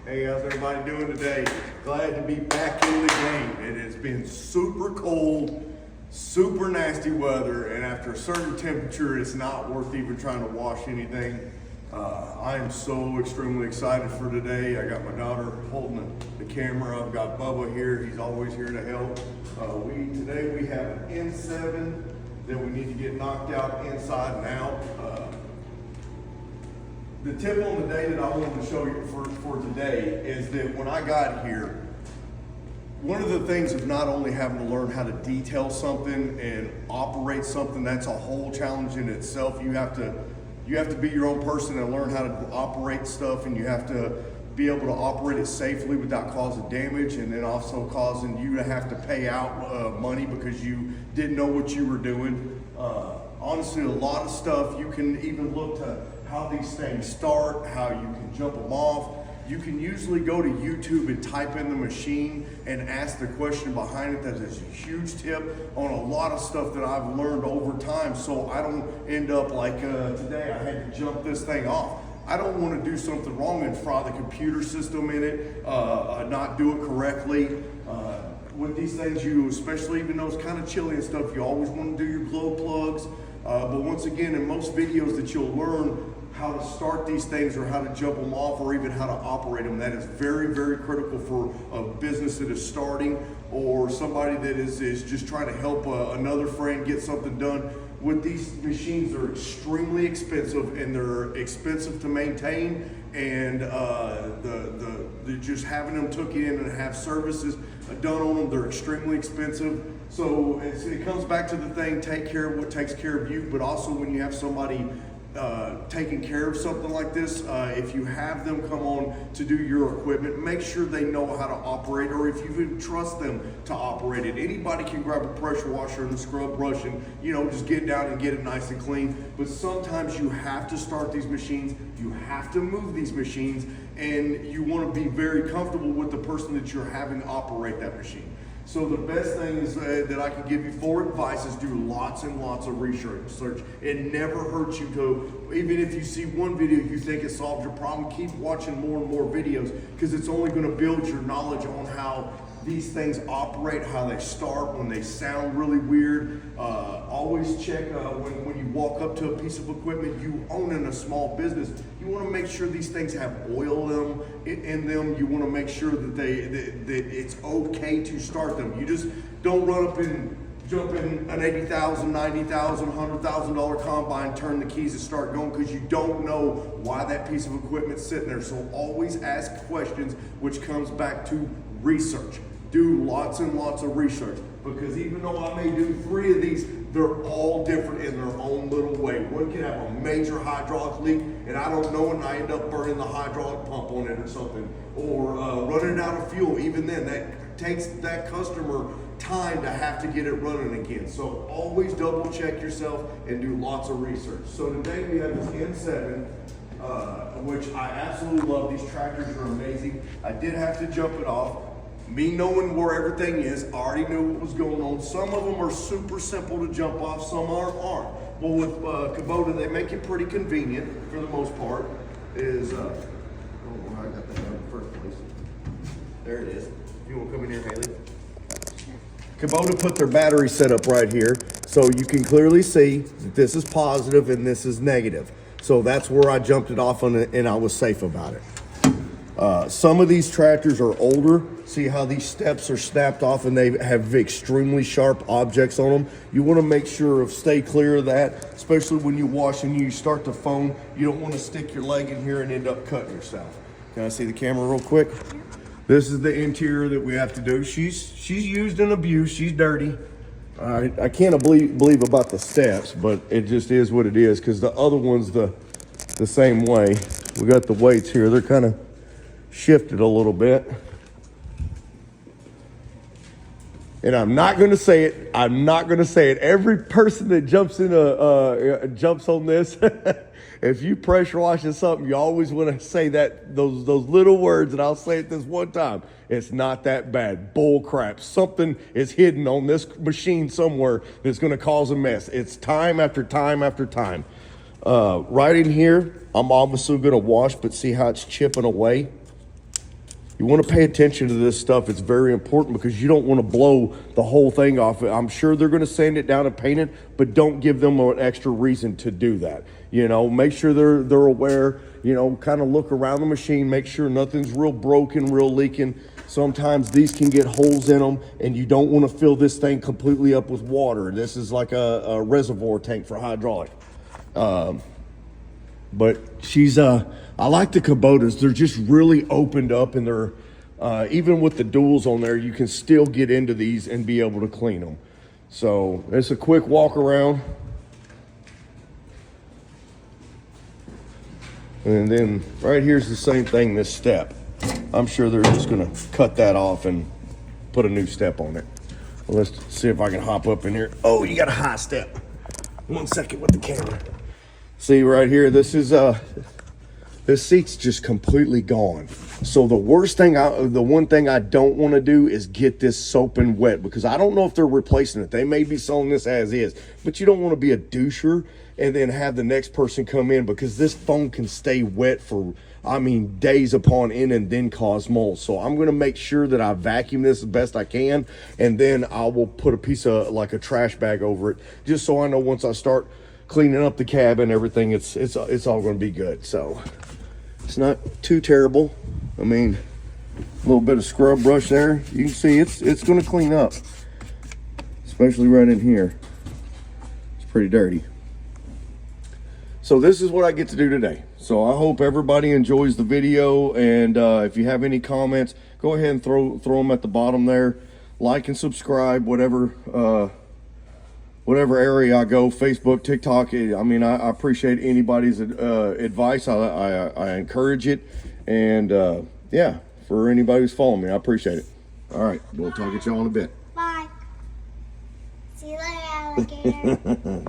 Hey, how's everybody doing today? Glad to be back in the game. It has been super cold, super nasty weather, and after a certain temperature, it's not worth even trying to wash anything. I am so extremely excited for today. I got my daughter holding the camera. I've got Bubba here. He's always here to help. Today we have an N7 that we need to get knocked out inside and out. The tip on the day that I wanted to show you for today is that when I got here, one of the things of not only having to learn how to detail something and operate something, that's a whole challenge in itself. You have to be your own person and learn how to operate stuff, and you have to be able to operate it safely without causing damage, and then also causing you to have to pay out money because you didn't know what you were doing. Honestly, a lot of stuff, you can even look to how these things start, how you can jump them off. You can usually go to YouTube and type in the machine and ask the question behind it. That is a huge tip on a lot of stuff that I've learned over time, so I don't end up like today I had to jump this thing off. I don't want to do something wrong and fry the computer system in it, not do it correctly. With these things, you, especially even though it's kind of chilly and stuff, you always want to do your glow plugs. But once again, in most videos that you'll learn how to start these things or how to jump them off or even how to operate them. That is very, very critical for a business that is starting or somebody that is just trying to help another friend get something done. With these machines, they're extremely expensive and they're expensive to maintain, and just having them took in and have services done on them, they're extremely expensive. So it comes back to the thing, take care of what takes care of you, but also when you have somebody taking care of something like this, if you have them come on to do your equipment, make sure they know how to operate, or if you even trust them to operate it. Anybody can grab a pressure washer and a scrub brush and, just get down and get it nice and clean. But sometimes you have to start these machines, you have to move these machines, and you want to be very comfortable with the person that you're having operate that machine. So the best thing is that I can give you for advice is do lots and lots of research. It never hurts you to, even if you see one video you think it solves your problem, keep watching more and more videos, because it's only going to build your knowledge on how these things operate, how they start, when they sound really weird. Always check when you walk up to a piece of equipment you own in a small business. You want to make sure these things have oil in them. You want to make sure that that it's okay to start them. You just don't run up and jump in an $80,000, $90,000, $100,000 combine, turn the keys and start going, because you don't know why that piece of equipment's sitting there. So always ask questions, which comes back to research. Do lots and lots of research, because even though I may do 3 of these, they're all different in their own little way. One can have a major hydraulic leak and I don't know, and I end up burning the hydraulic pump on it or something, or running out of fuel. Even then, that takes that customer time to have to get it running again. So always double check yourself and do lots of research. So today we have this N7, which I absolutely love. These tractors are amazing. I did have to jump it off. Me knowing where everything is, I already knew what was going on. Some of them are super simple to jump off, some aren't. Well, with Kubota, they make it pretty convenient for the most part. I don't know how I got that in the first place. There it is. You want to come in here, Haley? Kubota put their battery setup right here, so you can clearly see that this is positive and this is negative. So that's where I jumped it off on it, and I was safe about it. Some of these tractors are older. See how these steps are snapped off and they have extremely sharp objects on them. You want to make sure of stay clear of that, especially when you wash and you start the phone. You don't want to stick your leg in here and end up cutting yourself. Can I see the camera real quick? This is the interior that we have to do. She's used and abused. She's dirty. I can't believe about the steps, but it just is what it is, because the other one's the same way. We got the weights here. They're kind of shifted a little bit. And I'm not going to say it. I'm not going to say it. Every person that jumps on this, if you pressure washing something, you always want to say those little words, and I'll say it this one time. It's not that bad. Bull crap. Something is hidden on this machine somewhere that's going to cause a mess. It's time after time after time. Right in here, I'm obviously going to wash, but see how it's chipping away? You want to pay attention to this stuff. It's very important because you don't want to blow the whole thing off. I'm sure they're going to sand it down and paint it, but don't give them an extra reason to do that. You know, make sure they're aware, you know, kind of look around the machine, make sure nothing's real broken, real leaking. Sometimes these can get holes in them, and you don't want to fill this thing completely up with water. This is like a reservoir tank for hydraulic. But she's, I like the Kubotas. They're just really opened up, and they're, even with the duals on there, you can still get into these and be able to clean them. So it's a quick walk around. And then right here's the same thing, this step. I'm sure they're just gonna cut that off and put a new step on it. Well, let's see if I can hop up in here. Oh, you got a high step. 1 second with the camera. See right here, this seat's just completely gone. So the one thing I don't want to do is get this soaping wet, because I don't know if they're replacing it. They may be selling this as is, but you don't want to be a doucher and then have the next person come in, because this foam can stay wet for, I mean, days upon end and then cause mold. So I'm going to make sure that I vacuum this as best I can, and then I will put a piece of like a trash bag over it, just so I know once I start cleaning up the cabin, everything, it's all going to be good. So it's not too terrible. I mean, a little bit of scrub brush there. You can see it's going to clean up, especially right in here. It's pretty dirty. So this is what I get to do today. So I hope everybody enjoys the video, and if you have any comments, go ahead and throw them at the bottom there. Like and subscribe, whatever area I go, Facebook, TikTok. I mean, I appreciate anybody's advice. I encourage it. And yeah, for anybody who's following me, I appreciate it. All right, we'll talk at y'all in a bit. Bye. See you later, alligator.